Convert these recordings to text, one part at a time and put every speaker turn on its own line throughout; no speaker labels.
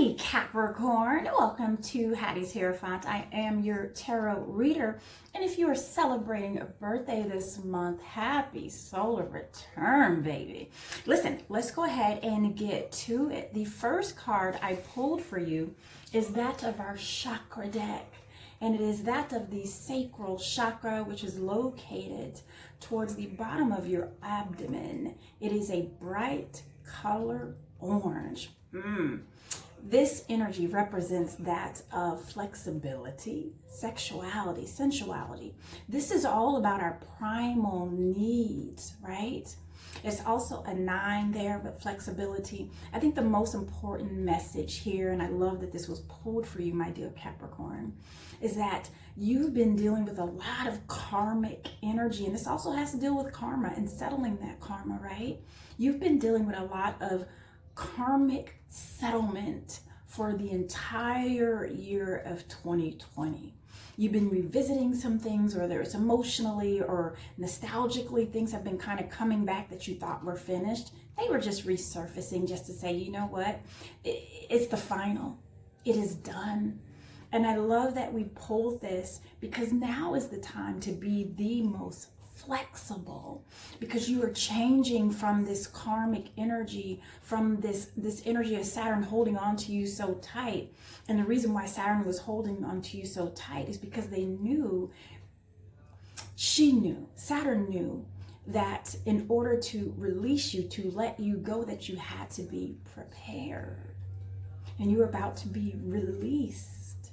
Hey Capricorn, welcome to Hattie's Hierophant. I am your tarot reader, and if you are celebrating a birthday this month, happy solar return, baby. Listen, let's go ahead and get to it. The first card I pulled for you is that of our chakra deck, and it is that of the sacral chakra, which is located towards the bottom of your abdomen. It is a bright color orange. This energy represents that of flexibility, sexuality, sensuality. This is all about our primal needs, right? It's also a 9 there, but flexibility. I think the most important message here, and I love that this was pulled for you, my dear Capricorn, is that you've been dealing with a lot of karmic energy, and this also has to deal with karma and settling that karma, right? You've been dealing with a lot of karmic settlement for the entire year of 2020. You've been revisiting some things, whether it's emotionally or nostalgically, things have been kind of coming back that you thought were finished. They were just resurfacing just to say, you know what, it's the final, it is done. And I love that we pulled this because now is the time to be the most flexible, because you are changing from this karmic energy, from this energy of Saturn holding on to you so tight. And the reason why Saturn was holding on to you so tight is because Saturn knew that in order to release you, to let you go, that you had to be prepared. And you're about to be released.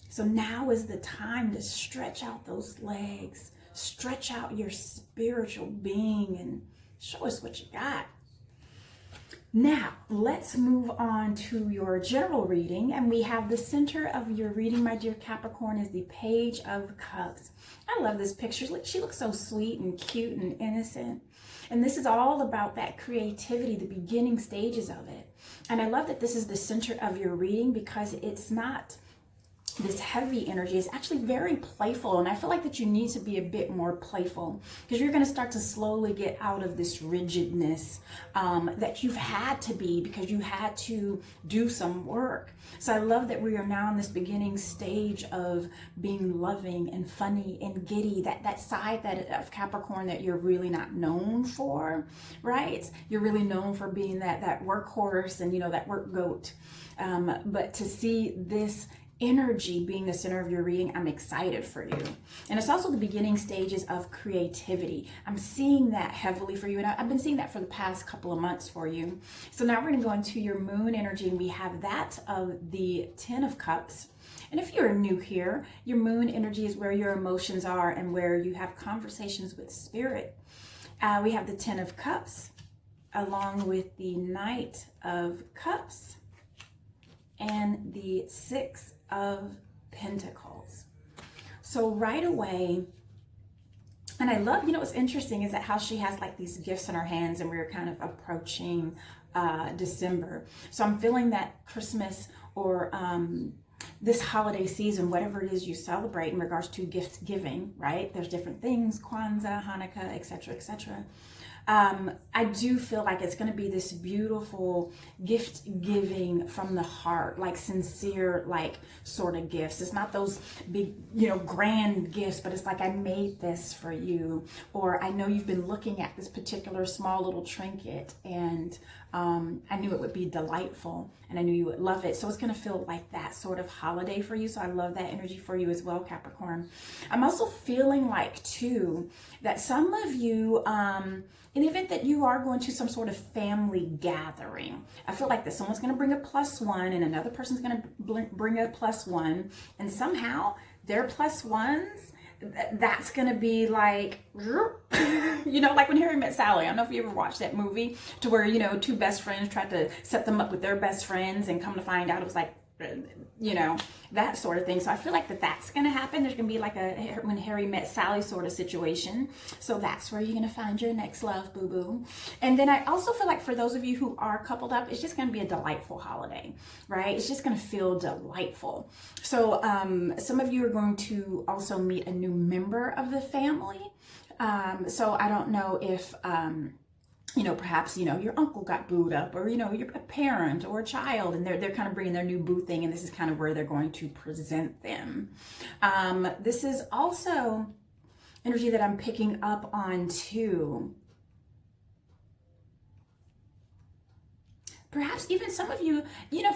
So now is the time to stretch out those legs, stretch out your spiritual being, and show us what you got. Now, let's move on to your general reading, and we have the center of your reading, my dear Capricorn, is the Page of Cups. I love this picture. She looks so sweet and cute and innocent. And this is all about that creativity, the beginning stages of it. And I love that this is the center of your reading because it's not this heavy energy. Is actually very playful, and I feel like that you need to be a bit more playful because you're going to start to slowly get out of this rigidness that you've had to be because you had to do some work. So I love that we are now in this beginning stage of being loving and funny and giddy, that side of Capricorn that you're really not known for, right? You're really known for being that workhorse and that work goat, but to see this energy being the center of your reading, I'm excited for you. And it's also the beginning stages of creativity. I'm seeing that heavily for you, and I've been seeing that for the past couple of months for you. So now we're going to go into your moon energy, and we have that of the 10 of Cups. And if you're new here, your moon energy is where your emotions are and where you have conversations with spirit. We have the 10 of Cups along with the Knight of Cups and the 6 of Pentacles. So right away, and I love, what's interesting is that how she has like these gifts in her hands, and we're kind of approaching December. So I'm feeling that Christmas or this holiday season, whatever it is you celebrate in regards to gift giving, right? There's different things, Kwanzaa, Hanukkah, etc., etc. I do feel like it's going to be this beautiful gift giving from the heart, like sincere, like sort of gifts. It's not those big, grand gifts, but it's like, I made this for you, or I know you've been looking at this particular small little trinket, and I knew it would be delightful, and I knew you would love it. So it's going to feel like that sort of holiday for you. So I love that energy for you as well, Capricorn. I'm also feeling like too that some of you, in the event that you are going to some sort of family gathering, I feel like that someone's going to bring a +1 and another person's going to bring a +1, and somehow their +1s, that's going to be like, like when Harry Met Sally. I don't know if you ever watched that movie to where, two best friends tried to set them up with their best friends, and come to find out it was like, that sort of thing. So I feel like that's going to happen. There's going to be like a when Harry Met Sally sort of situation. So that's where you're going to find your next love, boo-boo. And then I also feel like for those of you who are coupled up, it's just going to be a delightful holiday, right? It's just going to feel delightful. So some of you are going to also meet a new member of the family. So I don't know if perhaps, your uncle got booed up, or, you're a parent or a child, and they're kind of bringing their new boo thing, and this is kind of where they're going to present them. This is also energy that I'm picking up on too. Perhaps even some of you,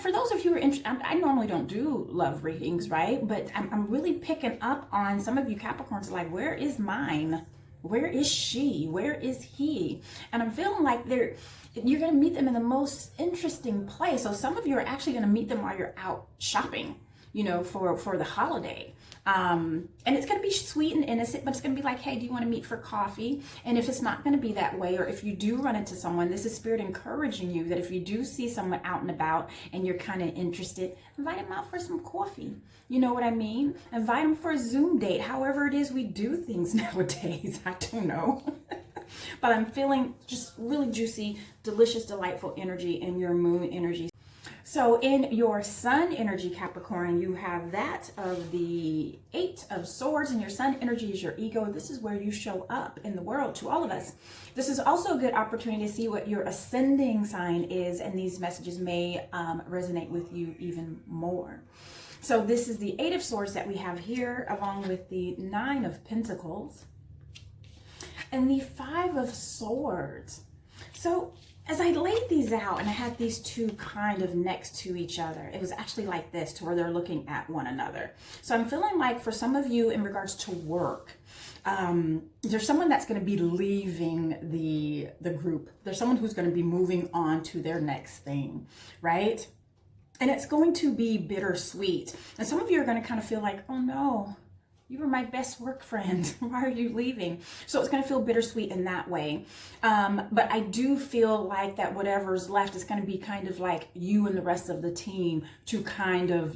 for those of you who are interested, I normally don't do love readings, right? But I'm really picking up on some of you Capricorns, like, where is mine? Where is she? Where is he? And I'm feeling like you're going to meet them in the most interesting place. So some of you are actually going to meet them while you're out shopping, for the holiday. And it's going to be sweet and innocent, but it's going to be like, hey, do you want to meet for coffee? And if it's not going to be that way, or if you do run into someone, this is Spirit encouraging you that if you do see someone out and about and you're kind of interested, invite them out for some coffee. You know what I mean? Invite them for a Zoom date. However it is we do things nowadays. I don't know. But I'm feeling just really juicy, delicious, delightful energy in your moon energy. So in your sun energy, Capricorn, you have that of the 8 of Swords, and your sun energy is your ego. This is where you show up in the world to all of us. This is also a good opportunity to see what your ascending sign is, and these messages may resonate with you even more. So this is the 8 of Swords that we have here, along with the 9 of Pentacles and the 5 of Swords. So as I laid these out and I had these two kind of next to each other, it was actually like this, to where they're looking at one another. So I'm feeling like for some of you in regards to work, there's someone that's going to be leaving the group. There's someone who's going to be moving on to their next thing, right? And it's going to be bittersweet. And some of you are going to kind of feel like, oh no, you were my best work friend. Why are you leaving? So it's going to feel bittersweet in that way. But I do feel like that whatever's left is going to be kind of like you and the rest of the team to kind of,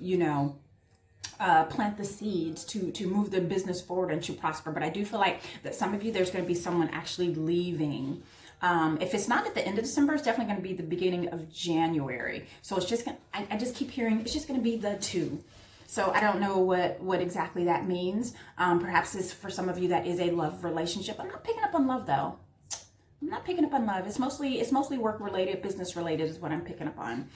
plant the seeds to move the business forward and to prosper. But I do feel like that some of you, there's going to be someone actually leaving. If it's not at the end of December, it's definitely going to be the beginning of January. So it's just going to, I just keep hearing, it's just going to be the 2. So I don't know what exactly that means. Perhaps it's for some of you that is a love relationship. I'm not picking up on love though. I'm not picking up on love. It's mostly work related, business related is what I'm picking up on.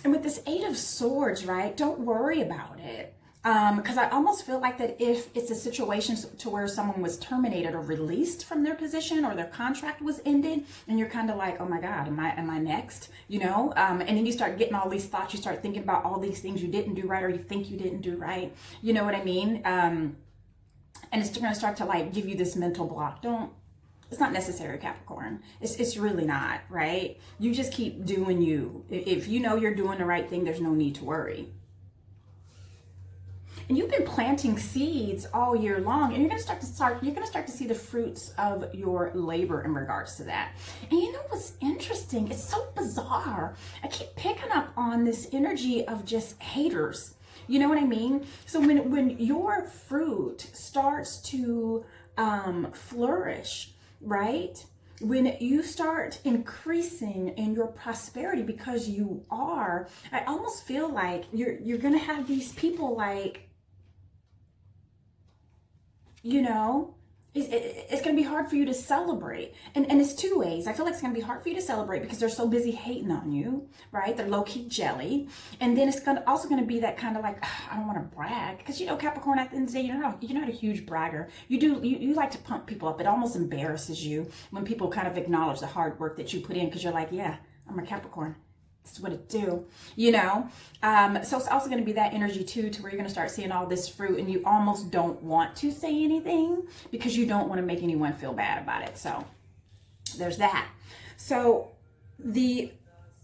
And with this 8 of Swords, right? Don't worry about it. Because I almost feel like that if it's a situation to where someone was terminated or released from their position, or their contract was ended, and you're kind of like, oh my God, am I next? And then you start getting all these thoughts. You start thinking about all these things you didn't do right, or you think you didn't do right. You know what I mean? And it's going to start to like give you this mental block. It's not necessary, Capricorn. It's really not, right? You just keep doing you. If you know you're doing the right thing, there's no need to worry. And you've been planting seeds all year long, and you're going to start to see the fruits of your labor in regards to that. And you know what's interesting? It's so bizarre. I keep picking up on this energy of just haters. You know what I mean? So when your fruit starts to flourish, right? When you start increasing in your prosperity, because you are, I almost feel like you're going to have these people like, it's going to be hard for you to celebrate. And it's 2 ways. I feel like it's going to be hard for you to celebrate because they're so busy hating on you, right? They're low-key jelly. And then it's also going to be that kind of like, I don't want to brag. Because, Capricorn, at the end of the day, you're not a huge bragger. You like to pump people up. It almost embarrasses you when people kind of acknowledge the hard work that you put in, because you're like, yeah, I'm a Capricorn. That's what it do, So it's also going to be that energy too, to where you're going to start seeing all this fruit, and you almost don't want to say anything because you don't want to make anyone feel bad about it. So there's that. So the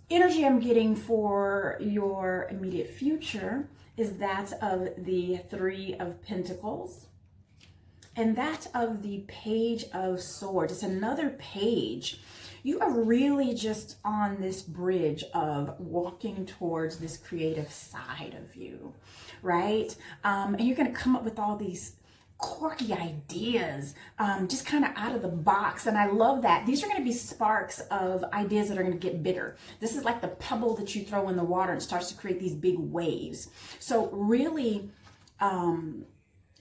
energy I'm getting for your immediate future is that of the 3 of Pentacles and that of the Page of Swords. It's another page. You are really just on this bridge of walking towards this creative side of you, right? And you're going to come up with all these quirky ideas, just kind of out of the box. And I love that. These are going to be sparks of ideas that are going to get bigger. This is like the pebble that you throw in the water and starts to create these big waves. So really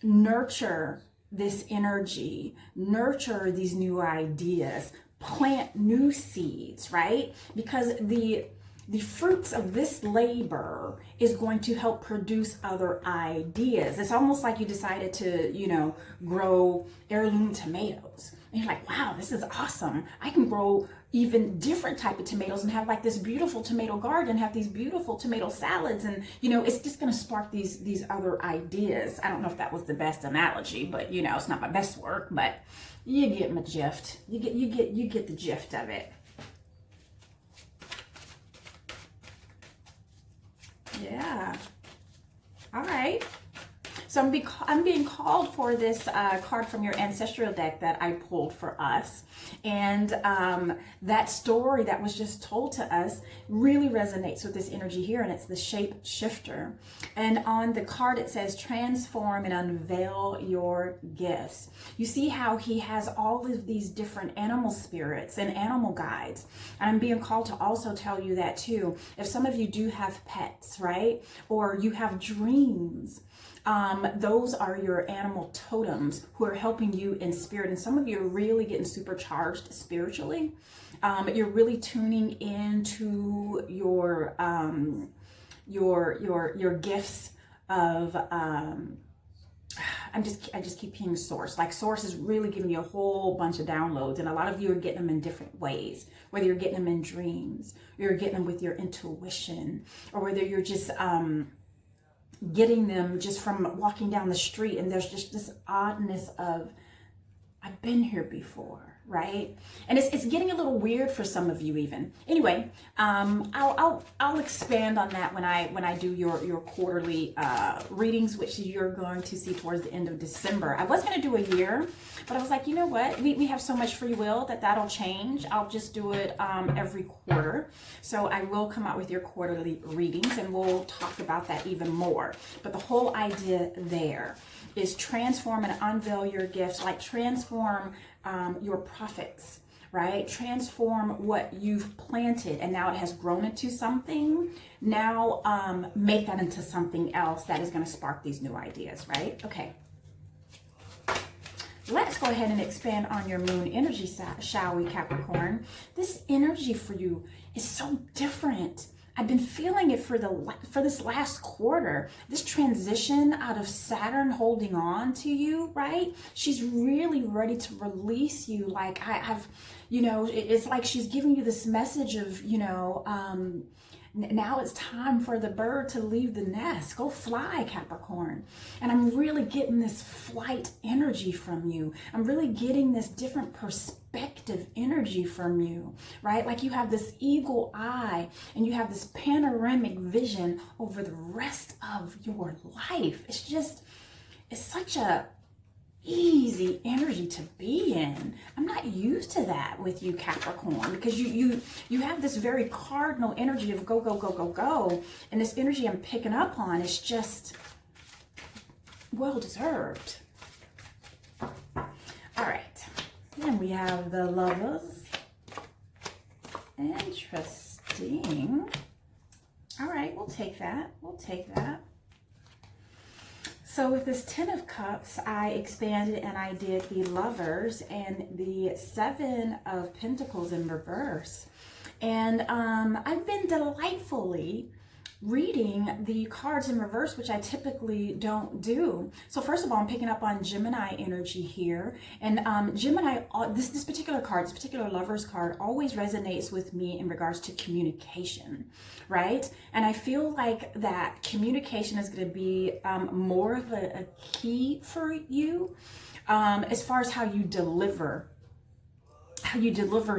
nurture this energy, nurture these new ideas. plant new seeds, right? Because the fruits of this labor is going to help produce other ideas. It's almost like you decided to, grow heirloom tomatoes. And you're like, wow, this is awesome. I can grow even different type of tomatoes and have like this beautiful tomato garden, have these beautiful tomato salads. And, it's just going to spark these other ideas. I don't know if that was the best analogy, but it's not my best work, but you get my gist. You get the gist of it. Yeah. All right. So I'm being called for this card from your ancestral deck that I pulled for us. And that story that was just told to us really resonates with this energy here. And it's the shape shifter. And on the card, it says, transform and unveil your gifts. You see how he has all of these different animal spirits and animal guides. And I'm being called to also tell you that too. If some of you do have pets, right? Or you have dreams, those are your animal totems who are helping you in spirit. And some of you are really getting supercharged spiritually. You're really tuning into your gifts of, I just keep hearing source. Like source is really giving you a whole bunch of downloads. And a lot of you are getting them in different ways, whether you're getting them in dreams, or you're getting them with your intuition, or whether you're just, getting them just from walking down the street, and there's just this oddness of, I've been here before, right? And it's getting a little weird for some of you even. Anyway, I'll expand on that when I do your quarterly readings, which you're going to see towards the end of December. I was going to do a year, but I was like, you know what? We have so much free will that'll change. I'll just do it every quarter. So I will come out with your quarterly readings, and we'll talk about that even more. But the whole idea there is transform and unveil your gifts, like transform your profits, right? Transform what you've planted and now it has grown into something. Now make that into something else that is going to spark these new ideas, right? Okay. Let's go ahead and expand on your moon energy, shall we, Capricorn? This energy for you is so different. I've been feeling it for this last quarter. This transition out of Saturn holding on to you, right? She's really ready to release you. Like it's like she's giving you this message of, now it's time for the bird to leave the nest. Go fly, Capricorn. And I'm really getting this flight energy from you. I'm really getting this different perspective energy from you, right? Like you have this eagle eye and you have this panoramic vision over the rest of your life. It's such a easy energy to be in. I'm not used to that with you, Capricorn, because you have this very cardinal energy of go, go, go, go, go. And this energy I'm picking up on is just well deserved. All right. Then we have the Lovers. Interesting. All right, we'll take that. We'll take that. So with this 10 of Cups, I expanded and I did the Lovers and the 7 of Pentacles in reverse. And I've been delightfully reading the cards in reverse, which I typically don't do. So first of all, I'm picking up on Gemini energy here. And Gemini, this particular card, this particular Lovers card always resonates with me in regards to communication, right? And I feel like that communication is going to be more of a key for you as far as how you deliver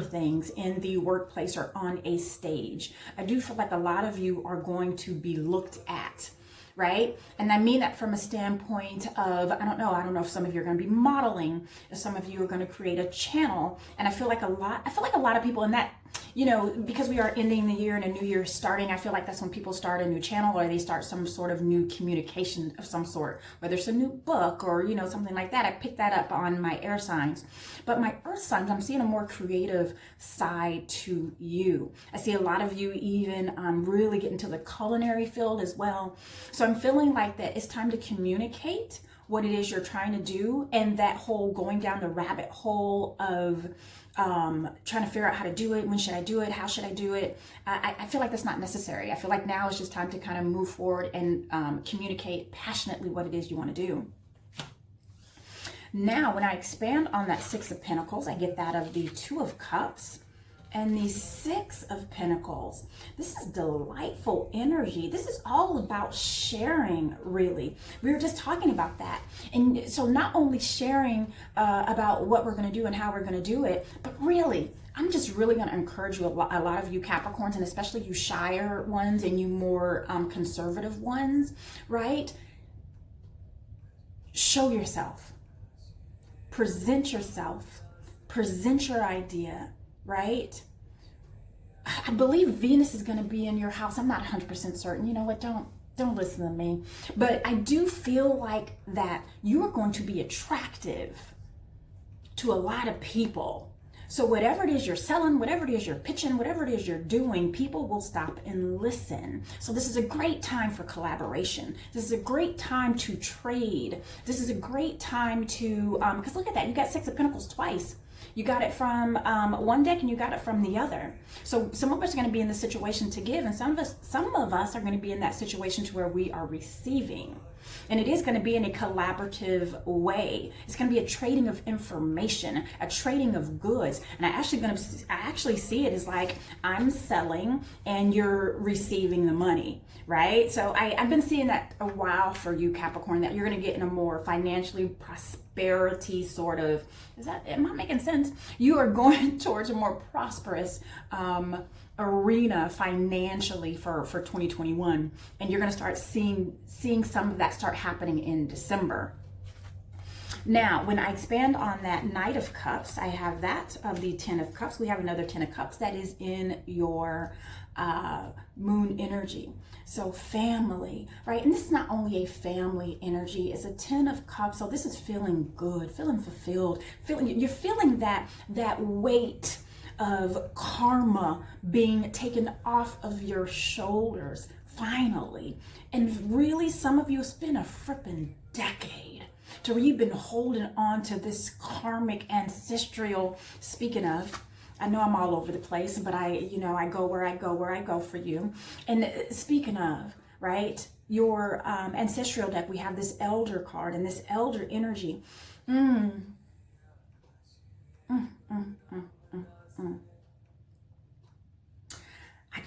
things in the workplace or on a stage. I do feel like a lot of you are going to be looked at, right? And I mean that from a standpoint of, I don't know if some of you are going to be modeling, if some of you are going to create a channel. And I feel like a lot of people in that, because we are ending the year and a new year starting, I feel like that's when people start a new channel or they start some sort of new communication of some sort, whether it's a new book or, something like that. I picked that up on my air signs. But my earth signs, I'm seeing a more creative side to you. I see a lot of you even really get into the culinary field as well. So I'm feeling like that it's time to communicate what it is you're trying to do, and that whole going down the rabbit hole of trying to figure out how to do it, when should I do it, how should I do it, I feel like that's not necessary. I feel like now it's just time to kind of move forward and communicate passionately what it is you want to do. Now, when I expand on that Six of Pentacles, I get that of the Two of Cups and the Six of Pentacles. This is delightful energy. This is all about sharing, really. We were just talking about that. And so not only sharing about what we're going to do and how we're going to do it, but really, I'm just really going to encourage you, a lot of you Capricorns, and especially you shyer ones and you more conservative ones, right? Show yourself. Present yourself. Present your idea. Right? I believe Venus is going to be in your house. I'm not 100% certain. You know what? Don't listen to me. But I do feel like that you are going to be attractive to a lot of people. So whatever it is you're selling, whatever it is you're pitching, whatever it is you're doing, people will stop and listen. So this is a great time for collaboration. This is a great time to trade. This is a great time to, because look at that, you got Six of Pentacles twice. You got it from one deck and you got it from the other. So some of us are going to be in the situation to give, and some of us are going to be in that situation to where we are receiving. And it is going to be in a collaborative way. It's going to be a trading of information, a trading of goods. And I actually see it as like I'm selling and you're receiving the money, right? So I've been seeing that a while for you, Capricorn, that you're going to get in a more financially prosperity sort of, am I making sense? You are going towards a more prosperous arena financially for 2021, and you're going to start seeing some of that start happening in December. Now, when I expand on that Knight of Cups, I have that of the Ten of Cups. We have another Ten of Cups that is in your moon energy. So family, right? And this is not only a family energy, it's a Ten of Cups. So this is feeling good, feeling fulfilled, you're feeling that weight of karma being taken off of your shoulders finally. And really, some of you, it's been a frippin' decade to where you've been holding on to this karmic ancestral, speaking of, I know I'm all over the place, but I go where I go for you. And speaking of, right, your ancestral deck, we have this elder card and this elder energy. I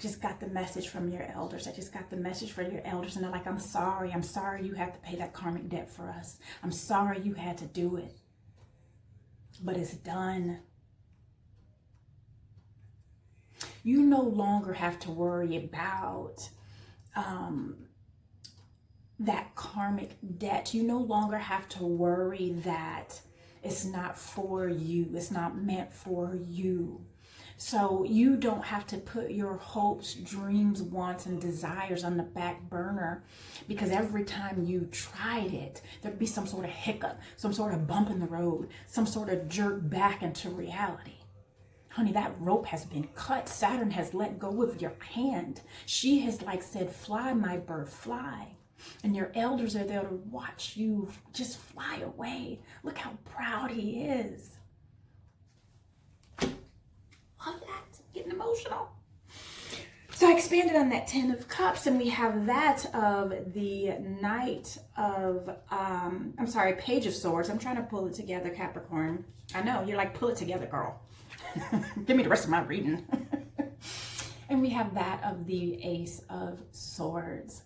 just got the message from your elders. And they're like, I'm sorry you had to pay that karmic debt for us. I'm sorry you had to do it. But it's done. You no longer have to worry about that karmic debt. You no longer have to worry that it's not for you. It's not meant for you. So you don't have to put your hopes, dreams, wants, and desires on the back burner, because every time you tried it, there'd be some sort of hiccup, some sort of bump in the road, some sort of jerk back into reality. Honey, that rope has been cut. Saturn has let go of your hand. She has said, fly, my bird, fly. And your elders are there to watch you just fly away. Look how proud he is. Love that. Getting emotional. So I expanded on that Ten of Cups, and we have that of the Knight of, Page of Swords. I'm trying to pull it together, Capricorn. I know, you're like, pull it together, girl. Give me the rest of my reading. And we have that of the Ace of Swords.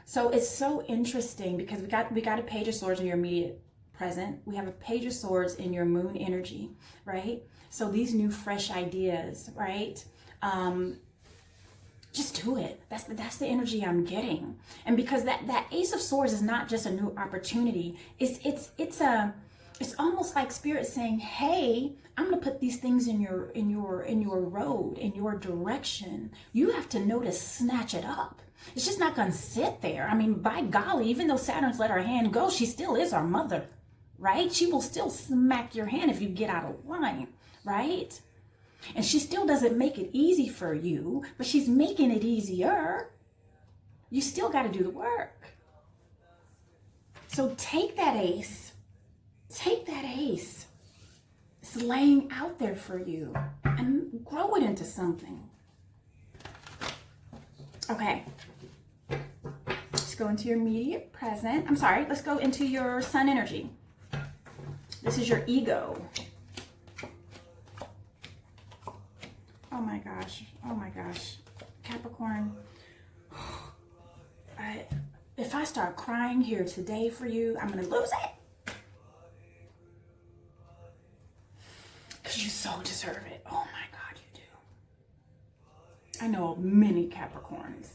So it's so interesting because we got a Page of Swords in your immediate present. We have a Page of Swords in your moon energy, right? So these new fresh ideas, right? Just do it. That's the energy I'm getting. And because that Ace of Swords is not just a new opportunity. It's almost like Spirit saying, hey, I'm going to put these things in your road, in your direction. You have to know to snatch it up. It's just not going to sit there. I mean, by golly, even though Saturn's let her hand go, she still is our mother, right? She will still smack your hand if you get out of line, right? And she still doesn't make it easy for you, but she's making it easier. You still got to do the work. So take that ace. Take that ace. It's laying out there for you and grow it into something. Okay. Let's go into your immediate present. I'm sorry, let's go into your sun energy. This is your ego. Oh my gosh. Oh my gosh. Capricorn. If I start crying here today for you, I'm going to lose it. Because you so deserve it. Oh my God, you do. I know many Capricorns.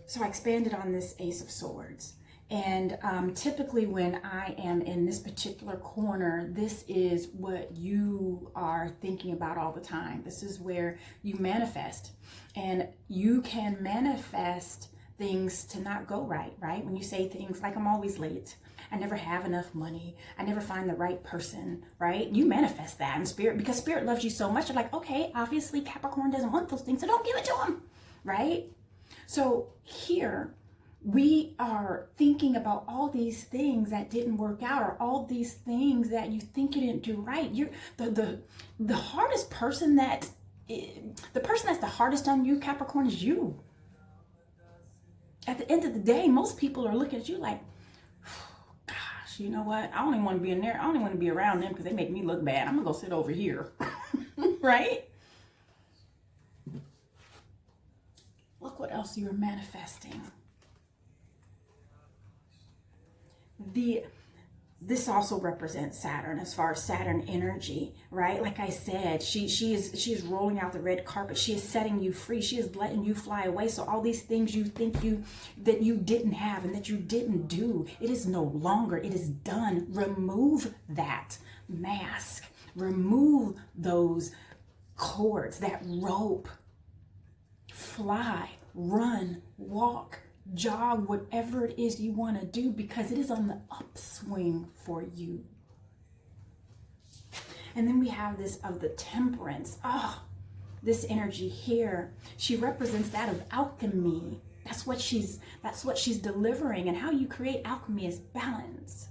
So I expanded on this Ace of Swords. And typically when I am in this particular corner, this is what you are thinking about all the time. This is where you manifest. And you can manifest things to not go right, right? When you say things like, I'm always late, I never have enough money, I never find the right person, right? You manifest that in spirit because spirit loves you so much. You're like, okay, obviously Capricorn doesn't want those things, so don't give it to him, right? So here we are thinking about all these things that didn't work out, or all these things that you think you didn't do right. You're the hardest person that's the hardest on you, Capricorn, is you. At the end of the day, most people are looking at you like, gosh, you know what? I don't even want to be in there. I don't even want to be around them because they make me look bad. I'm going to go sit over here. Right? Look what else you're manifesting. This also represents Saturn, as far as Saturn energy, right? Like I said, she is rolling out the red carpet. She is setting you free. She is letting you fly away. So all these things you think that you didn't have and that you didn't do, it is no longer. It is done. Remove that mask. Remove those cords, that rope. Fly, run, walk, jog, whatever it is you want to do, because it is on the upswing for you. And then we have this of the Temperance. Oh, this energy here, she represents that of alchemy. That's what she's delivering. And how you create alchemy is balance.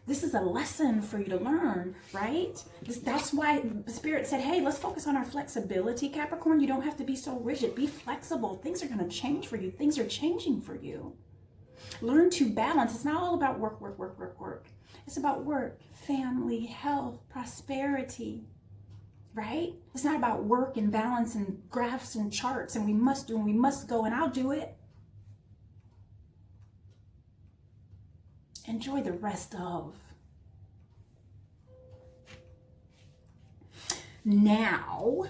This is a lesson for you to learn, right? That's why Spirit said, hey, let's focus on our flexibility, Capricorn. You don't have to be so rigid. Be flexible. Things are going to change for you. Things are changing for you. Learn to balance. It's not all about work, work, work, work, work. It's about work, family, health, prosperity, right? It's not about work and balance and graphs and charts and we must do and we must go and I'll do it. Enjoy the rest of. Now,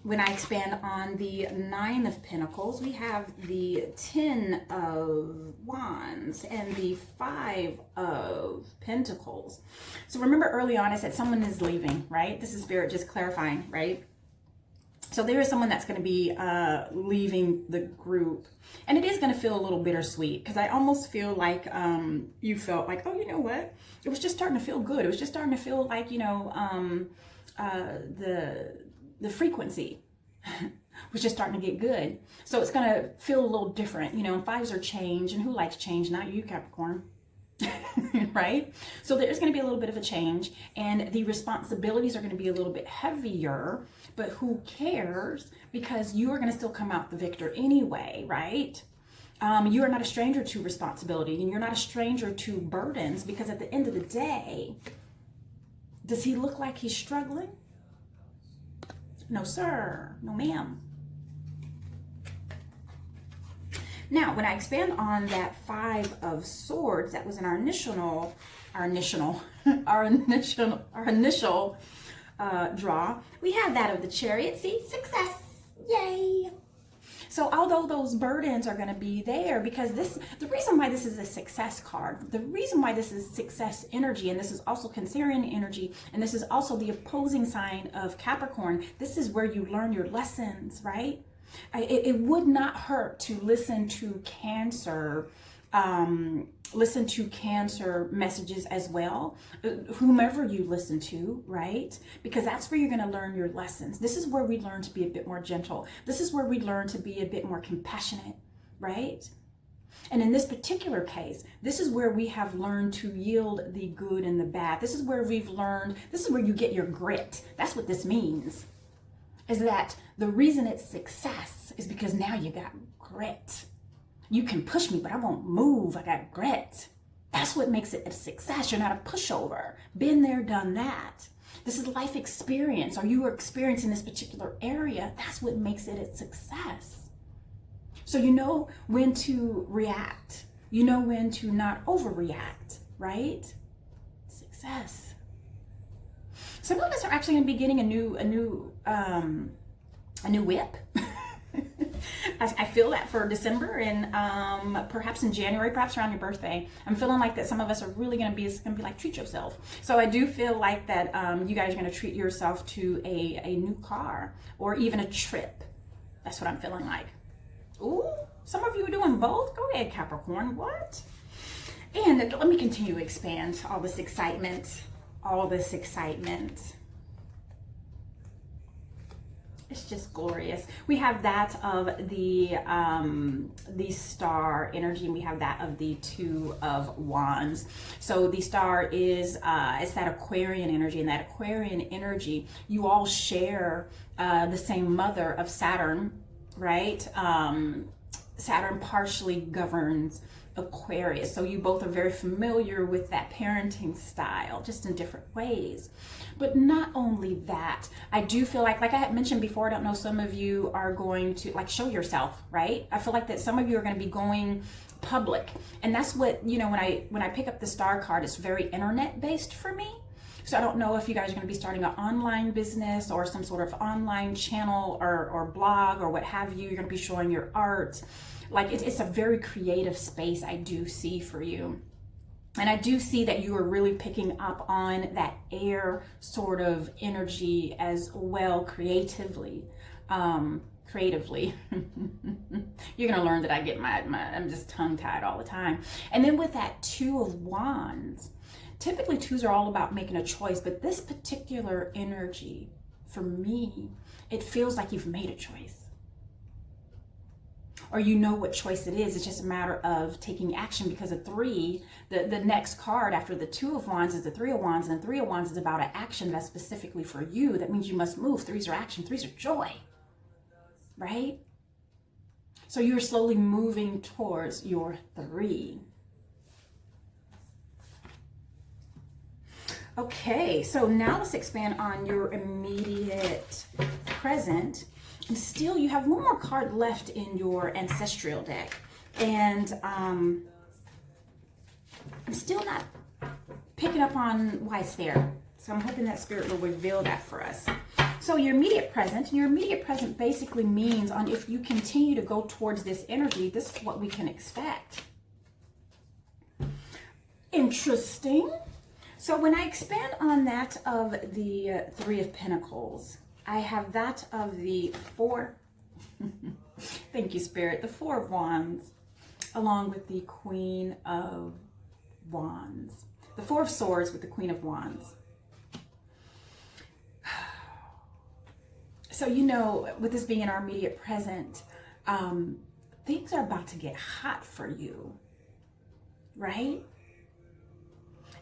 when I expand on the Nine of Pentacles, we have the 10 of Wands and the 5 of Pentacles. So remember early on I said someone is leaving, right? This is Spirit just clarifying, right? So there is someone that's going to be leaving the group. And it is going to feel a little bittersweet because I almost feel like you felt like, oh, you know what? It was just starting to feel good. It was just starting to feel like, you know, the frequency was just starting to get good. So it's going to feel a little different. You know, and fives are change. And who likes change? Not you, Capricorn. Right? So there's going to be a little bit of a change and the responsibilities are going to be a little bit heavier, but who cares, because you are going to still come out the victor anyway, right? You are not a stranger to responsibility and you're not a stranger to burdens, because at the end of the day, does he look like he's struggling? No, sir. No, ma'am. Now, when I expand on that 5 of Swords, that was in our initial draw, we have that of the Chariot. See, success, yay! So although those burdens are going to be there, because the reason why this is a success card, the reason why this is success energy, and this is also Cancerian energy, and this is also the opposing sign of Capricorn, this is where you learn your lessons, right? It would not hurt to listen to Cancer messages as well, whomever you listen to, right? Because that's where you're going to learn your lessons. This is where we learn to be a bit more gentle. This is where we learn to be a bit more compassionate, right? And in this particular case, this is where we have learned to yield the good and the bad. This is where we've learned, this is where you get your grit. That's what this means, is that the reason it's success is because now you got grit. You can push me, but I won't move. I got grit. That's what makes it a success. You're not a pushover. Been there, done that. This is life experience, or you are experiencing this particular area. That's what makes it a success. So you know when to react. You know when to not overreact, right? Success. Some of us are actually going to be getting a new whip. I feel that for December and perhaps in January, perhaps around your birthday. I'm feeling like that some of us are really going to be like, treat yourself. So I do feel like that you guys are going to treat yourself to a new car or even a trip. That's what I'm feeling like. Ooh, some of you are doing both. Go ahead, Capricorn. What? And let me continue to expand all this excitement. All this excitement. It's just glorious. We have that of the star energy, and we have that of the Two of Wands. So the star is it's that Aquarian energy, and that Aquarian energy, you all share the same mother of Saturn, right? Saturn partially governs Aquarius, so you both are very familiar with that parenting style, just in different ways. But not only that, I do feel like I had mentioned before, I don't know, some of you are going to like show yourself, right? I feel like that some of you are going to be going public, and that's what, you know, when I pick up the star card, it's very internet based for me. So I don't know if you guys are going to be starting an online business or some sort of online channel or blog or what have you. You're going to be showing your art. Like it's a very creative space I do see for you. And I do see that you are really picking up on that air sort of energy as well, creatively. Creatively. You're going to learn that I get I'm just tongue-tied all the time. And then with that Two of Wands, typically twos are all about making a choice, but this particular energy, for me, it feels like you've made a choice. Or you know what choice it is. It's just a matter of taking action, because a three, the next card after the Two of Wands is the Three of Wands, and the Three of Wands is about an action that's specifically for you. That means you must move. Threes are action, threes are joy, right? So you're slowly moving towards your three. Okay, so now let's expand on your immediate present. And still, you have one more card left in your ancestral deck. And I'm still not picking up on why it's there. So I'm hoping that Spirit will reveal that for us. So your immediate present, and your immediate present basically means on if you continue to go towards this energy, this is what we can expect. Interesting. So when I expand on that of the Three of Pentacles, I have that of the Four, thank you, Spirit, the Four of Wands, along with the Queen of Wands. The Four of Swords with the Queen of Wands. So, you know, with this being in our immediate present, things are about to get hot for you, right?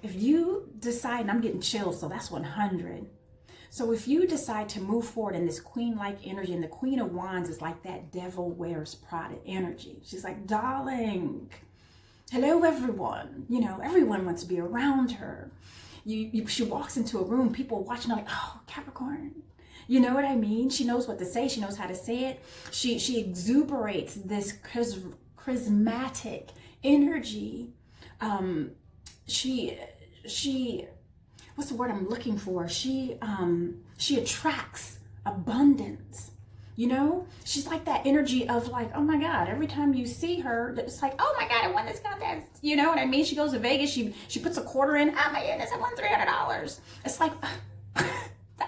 If you decide, and I'm getting chills, so that's 100. So if you decide to move forward in this queen-like energy, and the Queen of Wands is like that devil wears Prada energy. She's like, darling, hello, everyone. You know, everyone wants to be around her. She walks into a room, people watching her like, oh, Capricorn. You know what I mean? She knows what to say. She knows how to say it. She exuberates this charismatic energy. She what's the word I'm looking for? She attracts abundance. You know, she's like that energy of like, oh my God, every time you see her, it's like, oh my God, I won this contest. You know what I mean? She goes to Vegas, she puts a quarter in, oh my goodness, I won $300. It's like,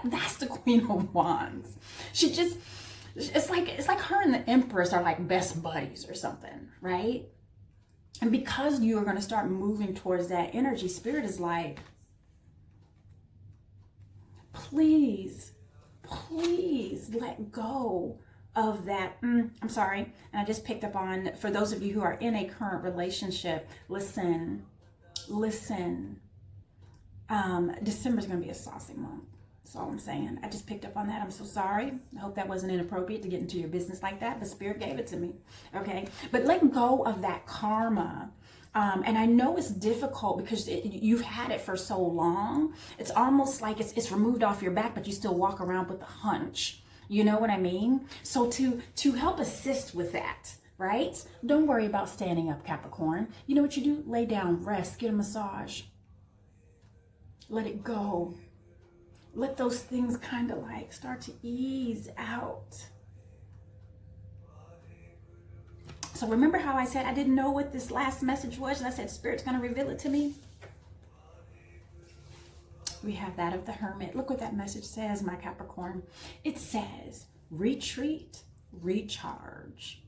that's the Queen of Wands. She just, it's like her and the Empress are like best buddies or something, right? And because you are going to start moving towards that energy, Spirit is like, please let go of that, I'm sorry, and I just picked up on, for those of you who are in a current relationship, listen, December's going to be a saucy month. That's all I'm saying. I just picked up on that. I'm so sorry. I hope that wasn't inappropriate to get into your business like that, but Spirit gave it to me. Okay. But let go of that karma. And I know it's difficult because you've had it for so long. It's almost like it's removed off your back, but you still walk around with a hunch. You know what I mean? So to help assist with that, right? Don't worry about standing up, Capricorn. You know what you do? Lay down, rest, get a massage. Let it go. Let those things kind of like start to ease out. So remember how I said I didn't know what this last message was, and I said Spirit's going to reveal it to me? We have that of the Hermit. Look what that message says, my Capricorn. It says, retreat, recharge.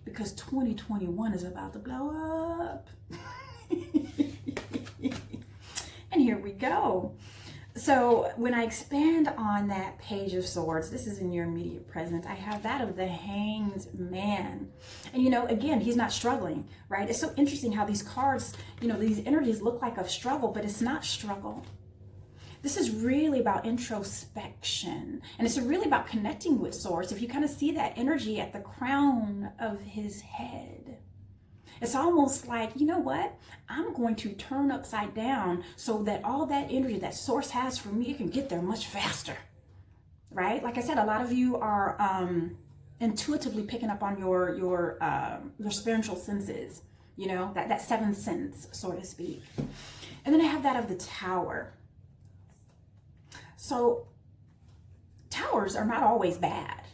Because 2021 is about to blow up. And here we go. So when I expand on that Page of Swords, this is in your immediate present, I have that of the Hanged Man. And you know, again, he's not struggling, right? It's so interesting how these cards, you know, these energies look like a struggle, but it's not struggle. This is really about introspection. And it's really about connecting with Source. If you kind of see that energy at the crown of his head, it's almost like, you know what? I'm going to turn upside down so that all that energy that Source has for me, it can get there much faster, right? Like I said, a lot of you are intuitively picking up on your spiritual senses, you know, that seventh sense, so to speak. And then I have that of the Tower. So towers are not always bad.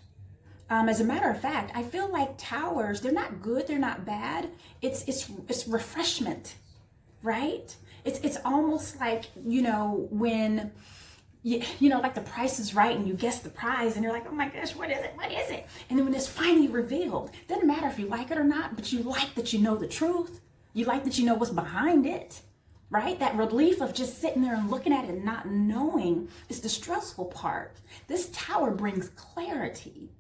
As a matter of fact, I feel like towers, they're not good, they're not bad. It's refreshment, right? It's almost like, you know, when, you know, like the price is right and you guess the prize and you're like, oh my gosh, what is it? What is it? And then when it's finally revealed, doesn't matter if you like it or not, but you like that you know the truth. You like that you know what's behind it, right? That relief of just sitting there and looking at it and not knowing is the stressful part. This Tower brings clarity.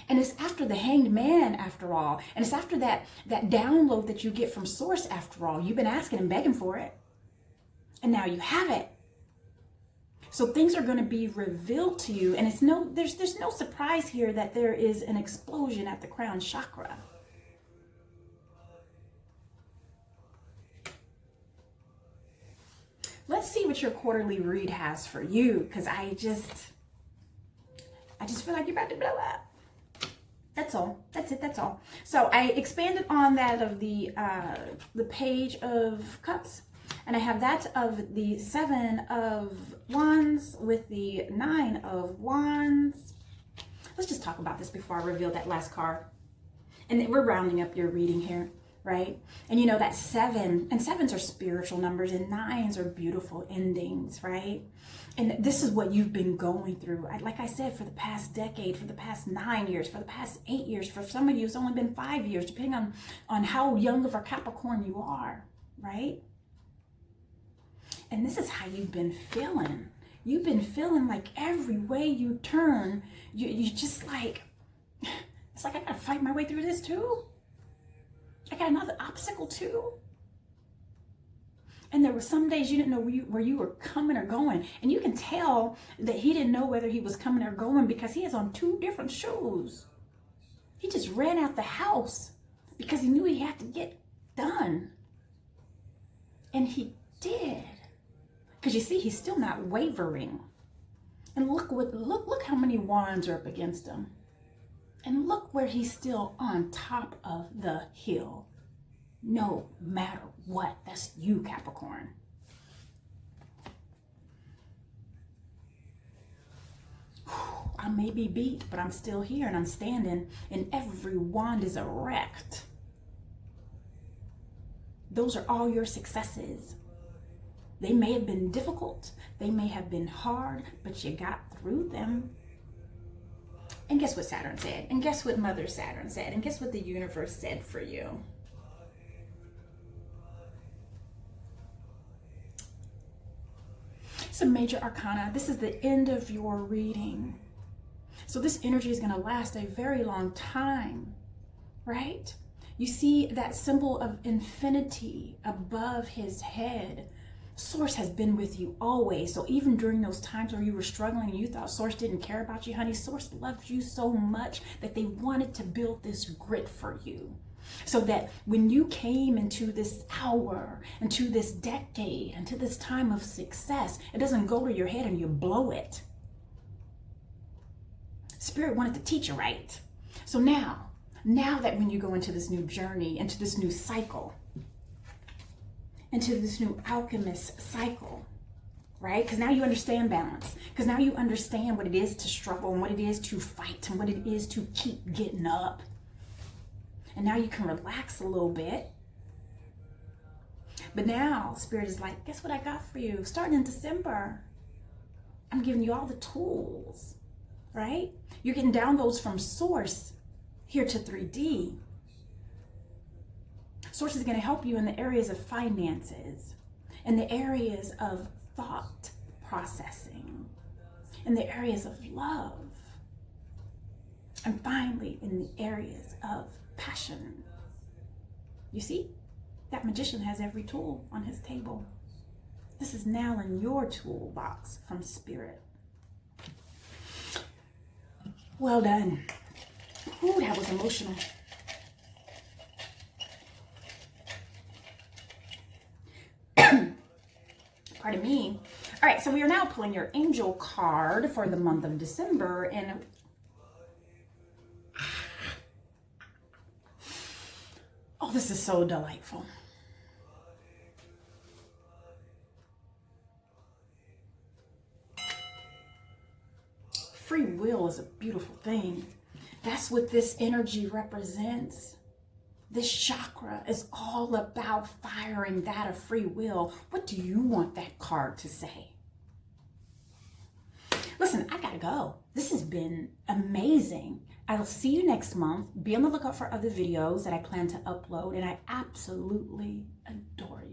And it's after the Hanged Man, after all. And it's after that download that you get from Source, after all. You've been asking and begging for it. And now you have it. So things are going to be revealed to you. And there's no surprise here that there is an explosion at the crown chakra. Let's see what your quarterly read has for you. Because I just feel like you're about to blow up. That's all. That's it. That's all. So I expanded on that of the Page of Cups, and I have that of the Seven of Wands with the Nine of Wands. Let's just talk about this before I reveal that last card. And we're rounding up your reading here, right? And you know that 7, and 7s are spiritual numbers, and 9s are beautiful endings, right? And this is what you've been going through. Like I said, for the past decade, for the past 9 years, for the past 8 years, for some of you, it's only been 5 years, depending on how young of a Capricorn you are, right? And this is how you've been feeling. You've been feeling like every way you turn, you just like, it's like, I gotta fight my way through this too. I got another obstacle too. And there were some days you didn't know where you were coming or going. And you can tell that he didn't know whether he was coming or going because he has on 2 different shoes. He just ran out the house because he knew he had to get done. And he did. Because you see, he's still not wavering. And look how many wands are up against him. And look where he's still on top of the hill. No matter what. That's you, Capricorn. I may be beat, but I'm still here and I'm standing, and every wand is erect. Those are all your successes. They may have been difficult. They may have been hard, but you got through them. And guess what Saturn said? And guess what Mother Saturn said? And guess what the universe said for you? It's a major arcana. This is the end of your reading. So this energy is going to last a very long time, right? You see that symbol of infinity above his head. Source has been with you always. So even during those times where you were struggling and you thought Source didn't care about you, honey, Source loved you so much that they wanted to build this grid for you. So that when you came into this hour, into this decade, into this time of success, it doesn't go to your head and you blow it. Spirit wanted to teach you right. So now that when you go into this new journey, into this new cycle, into this new alchemist cycle, right? Because now you understand balance. Because now you understand what it is to struggle and what it is to fight and what it is to keep getting up. And now you can relax a little bit. But now Spirit is like, guess what I got for you? Starting in December, I'm giving you all the tools, right? You're getting downloads from Source here to 3D. Source is going to help you in the areas of finances, in the areas of thought processing, in the areas of love, and finally in the areas of passion. You see, that magician has every tool on his table. This is now in your toolbox from Spirit. Well done. Ooh, that was emotional. Pardon me. All right, so we are now pulling your angel card for the month of December, and oh, this is so delightful. Free will is a beautiful thing. That's what this energy represents. This chakra is all about firing that of free will. What do you want that card to say? Listen, I gotta go. This has been amazing. I'll see you next month. Be on the lookout for other videos that I plan to upload, and I absolutely adore